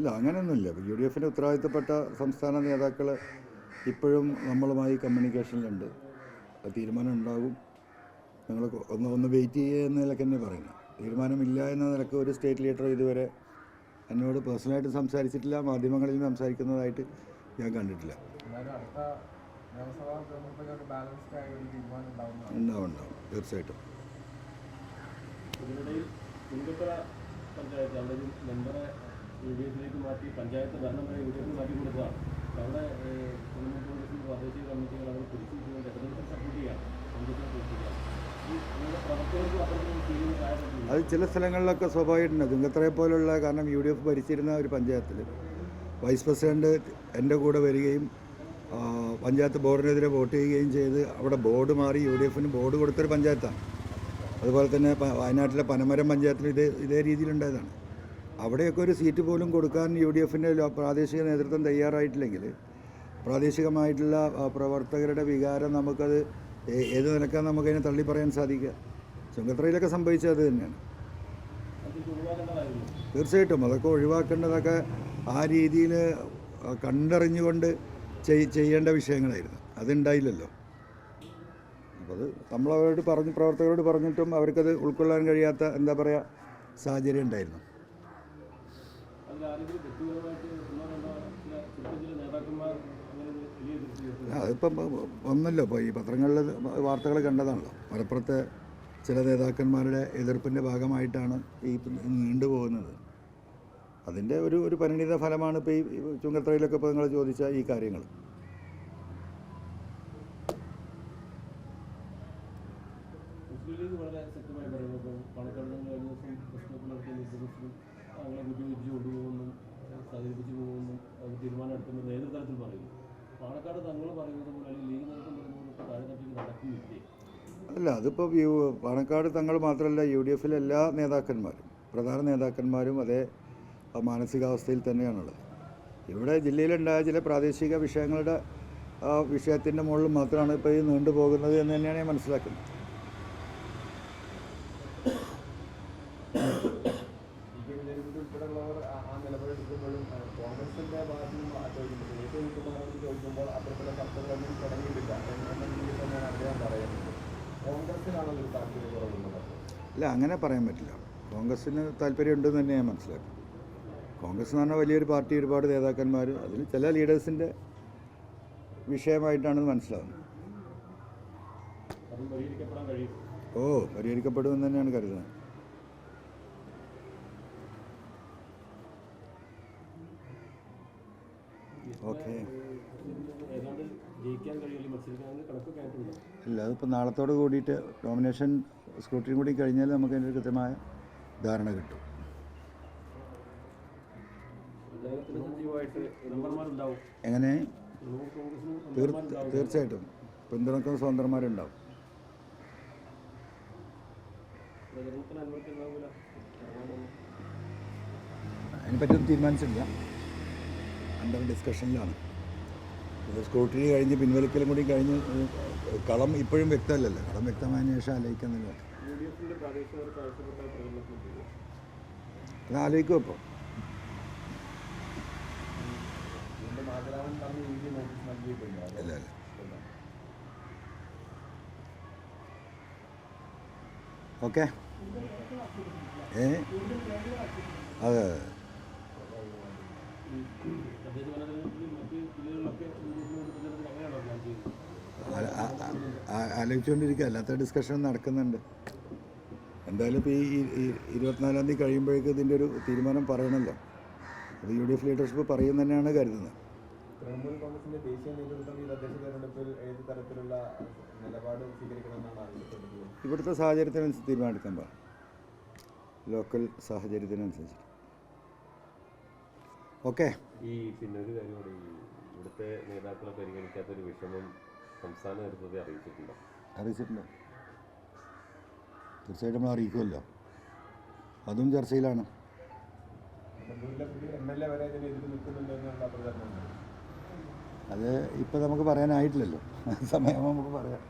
ഇല്ല, അങ്ങനെയൊന്നുമില്ല. U D എഫിൻ്റെ ഉത്തരവാദിത്തപ്പെട്ട സംസ്ഥാന നേതാക്കൾ ഇപ്പോഴും നമ്മളുമായി കമ്മ്യൂണിക്കേഷനിലുണ്ട്. തീരുമാനം ഉണ്ടാകും. ഞങ്ങൾ ഒന്ന് വെയിറ്റ് ചെയ്യുക എന്ന നിലയ്ക്ക് തന്നെ പറയുന്നത്. തീരുമാനമില്ല എന്ന നിലയ്ക്ക് ഒരു സ്റ്റേറ്റ് ലീഡർ ഇതുവരെ എന്നോട് പേഴ്സണലായിട്ട് സംസാരിച്ചിട്ടില്ല, മാധ്യമങ്ങളിൽ സംസാരിക്കുന്നതായിട്ട് ഞാൻ കണ്ടിട്ടില്ല. ഉണ്ടാവും, തീർച്ചയായിട്ടും. പഞ്ചായത്ത് അവിടെ ഒരു മെമ്പറെ യു ഡി എഫിലേക്ക് മാറ്റി പഞ്ചായത്ത് ഭരണം വരെ യു ഡി എഫിൽ മാറ്റി കൊടുത്തതാണ്. അവിടെ തൃണമൂൽ കോൺഗ്രസിൽ പ്രാദേശിക കമ്മിറ്റികൾ അവർ പിടിച്ചിരിക്കുന്നത് എത്രത്തോളം സപ്പോർട്ട് ചെയ്യാം, അത് ചില സ്ഥലങ്ങളിലൊക്കെ സ്വാഭാവികമായിട്ടുണ്ട്. ചുങ്കത്തറയെ പോലുള്ള, കാരണം യു ഡി എഫ് ഭരിച്ചിരുന്ന ഒരു പഞ്ചായത്തിൽ വൈസ് പ്രസിഡന്റ് എൻ്റെ കൂടെ വരികയും പഞ്ചായത്ത് ബോർഡിനെതിരെ വോട്ട് ചെയ്യുകയും ചെയ്ത് അവിടെ ബോർഡ് മാറി യു ഡി എഫിന് ബോർഡ് കൊടുത്തൊരു പഞ്ചായത്താണ്. അതുപോലെ തന്നെ വയനാട്ടിലെ പനമരം പഞ്ചായത്തിൽ ഇതേ രീതിയിലുണ്ടായതാണ്. അവിടെയൊക്കെ ഒരു സീറ്റ് പോലും കൊടുക്കാൻ യു ഡി എഫിൻ്റെ പ്രാദേശിക നേതൃത്വം തയ്യാറായിട്ടില്ലെങ്കിൽ പ്രാദേശികമായിട്ടുള്ള പ്രവർത്തകരുടെ വികാരം നമുക്കത് ഏത് നിലക്കാണ് നമുക്കതിനെ തള്ളി പറയാൻ സാധിക്കുക. ചുങ്കത്തറയിലൊക്കെ സംഭവിച്ചത് അത് തന്നെയാണ്. തീർച്ചയായിട്ടും അതൊക്കെ ഒഴിവാക്കേണ്ടതൊക്കെ ആ രീതിയിൽ കണ്ടറിഞ്ഞുകൊണ്ട് ചെയ്യേണ്ട വിഷയങ്ങളായിരുന്നു. അതുണ്ടായില്ലല്ലോ. അപ്പോൾ അത് നമ്മളവരോട് പ്രവർത്തകരോട് പറഞ്ഞിട്ടും അവർക്കത് ഉൾക്കൊള്ളാൻ കഴിയാത്ത എന്താ പറയുക സാഹചര്യം ഉണ്ടായിരുന്നു. അതിപ്പം ഒന്നല്ലോ, ഇപ്പോൾ ഈ പത്രങ്ങളിൽ വാർത്തകൾ കണ്ടതാണല്ലോ. മലപ്പുറത്തെ ചില നേതാക്കന്മാരുടെ എതിർപ്പിൻ്റെ ഭാഗമായിട്ടാണ് ഈ നീണ്ടുപോകുന്നത്. അതിൻ്റെ ഒരു പരിണിത ഫലമാണ് ഇപ്പോൾ ഈ ചുങ്കത്തറയിലൊക്കെ ഇപ്പോൾ നിങ്ങൾ ചോദിച്ച ഈ കാര്യങ്ങൾ. വളരെ ശക്തമായി പറയുന്നത് പാണക്കാട് കഴിഞ്ഞ ദിവസം പ്രശ്നത്തിൽ നടത്തിയ നിർദ്ദേശം അങ്ങനെ കുത്തിവെച്ച് കൊണ്ടുപോകുന്നു, സഹകരിപ്പിച്ചു പോകുന്നു, അത് തീരുമാനം എടുക്കുന്ന നേതൃതലത്തിൽ പറയുന്നു. പാണക്കാട് തങ്ങൾ പറയുന്നത് പോലെ അല്ലെങ്കിൽ ലീഗ് നേതൃത്വം പറയുന്നത് പോലെ താഴെത്തട്ടിൽ നടക്കുന്നില്ലേ? അല്ല, അതിപ്പോൾ പാണക്കാട് തങ്ങൾ മാത്രമല്ല, യു ഡി എഫിലെ എല്ലാ നേതാക്കന്മാരും, പ്രധാന നേതാക്കന്മാരും അതേ മാനസികാവസ്ഥയിൽ തന്നെയാണുള്ളത്. ഇവിടെ ജില്ലയിലുണ്ടായ ചില പ്രാദേശിക വിഷയങ്ങളുടെ വിഷയത്തിൻ്റെ മുകളിൽ മാത്രമാണ് ഇപ്പോൾ ഈ നീണ്ടുപോകുന്നത് എന്ന് തന്നെയാണ് ഞാൻ മനസ്സിലാക്കുന്നത്. അല്ല, അങ്ങനെ പറയാൻ പറ്റില്ല. കോൺഗ്രസ്സിന് താല്പര്യമുണ്ടെന്ന് തന്നെ ഞാൻ മനസ്സിലാക്കും. കോൺഗ്രസ് എന്ന് പറഞ്ഞാൽ വലിയൊരു പാർട്ടി, ഒരുപാട് നേതാക്കന്മാർ, അതിൽ ചില ലീഡേഴ്സിൻ്റെ വിഷയമായിട്ടാണ് മനസ്സിലാവുന്നത്. പരിഹരിക്കപ്പെടുമെന്ന് തന്നെയാണ് കരുതുന്നത്. ഓക്കെ. ഇല്ല, അതിപ്പോൾ നാളത്തോട് കൂടിയിട്ട് നോമിനേഷൻ സ്ക്രൂട്ടിനും കൂടി കഴിഞ്ഞാൽ നമുക്ക് അതിൻ്റെ ഒരു കൃത്യമായ ധാരണ കിട്ടും. എങ്ങനെ? തീർച്ചയായിട്ടും പിന്തുണക്കുന്ന സ്വതന്ത്രന്മാരുണ്ടാവും. അതിനെപ്പറ്റിയൊന്നും തീരുമാനിച്ചിട്ടില്ല, അണ്ടർ ഡിസ്കഷനിലാണ്. ഇത് സ്ക്രൂട്ടിനി കഴിഞ്ഞ് പിൻവലിക്കലും കൂടി കഴിഞ്ഞ് കളം ഇപ്പോഴും വ്യക്തമല്ലല്ലോ. കളം വ്യക്തമായതിനു ശേഷം ആലോചിക്കുന്നില്ല. അത് ആലോചിക്കും. അപ്പോൾ അല്ല, ഓക്കെ. അതെ, ആലോചിച്ചുകൊണ്ടിരിക്കുക. അല്ലാത്ത ഡിസ്കഷൻ നടക്കുന്നുണ്ട്. എന്തായാലും ഇപ്പോൾ ഈ 24-ാം തീയതി കഴിയുമ്പോഴേക്കും ഇതിൻ്റെ ഒരു തീരുമാനം പറയണമല്ലോ. അത് യു ഡി എഫ് ലീഡർഷിപ്പ് പറയും തന്നെയാണ് കരുതുന്നത്. തൃണമൂൽ കോൺഗ്രസിന്റെ ദേശീയ നേതൃത്വം ഈ തദ്ദേശ തെരഞ്ഞെടുപ്പിൽ ഏത് തരത്തിലുള്ള നിലപാട് സ്വീകരിക്കണമെന്നാണ് ആവശ്യപ്പെടുന്നത്? ഇവിടുത്തെ സാഹചര്യത്തിനനുസരിച്ച് തീരുമാനമെടുക്കാൻ പാടില്ല. ലോക്കൽ സാഹചര്യത്തിനനുസരിച്ച്. ഓക്കെ. ഈ പിന്നെ ഒരു കാര്യം കൂടി, ഇവിടുത്തെ നേതാക്കളെ പരിഗണിക്കാത്തൊരു വിഷമം സംസ്ഥാന നേതൃത്വത്തെ അറിയിച്ചിട്ടുണ്ടോ? അറിയിച്ചിട്ടുണ്ട്. തീർച്ചയായിട്ടും നമ്മൾ അറിയിക്കുമല്ലോ. അതും ചർച്ചയിലാണ്. അത് ഇപ്പോൾ നമുക്ക് പറയാനായിട്ടില്ലല്ലോ. സമയം നമുക്ക് പറയാം.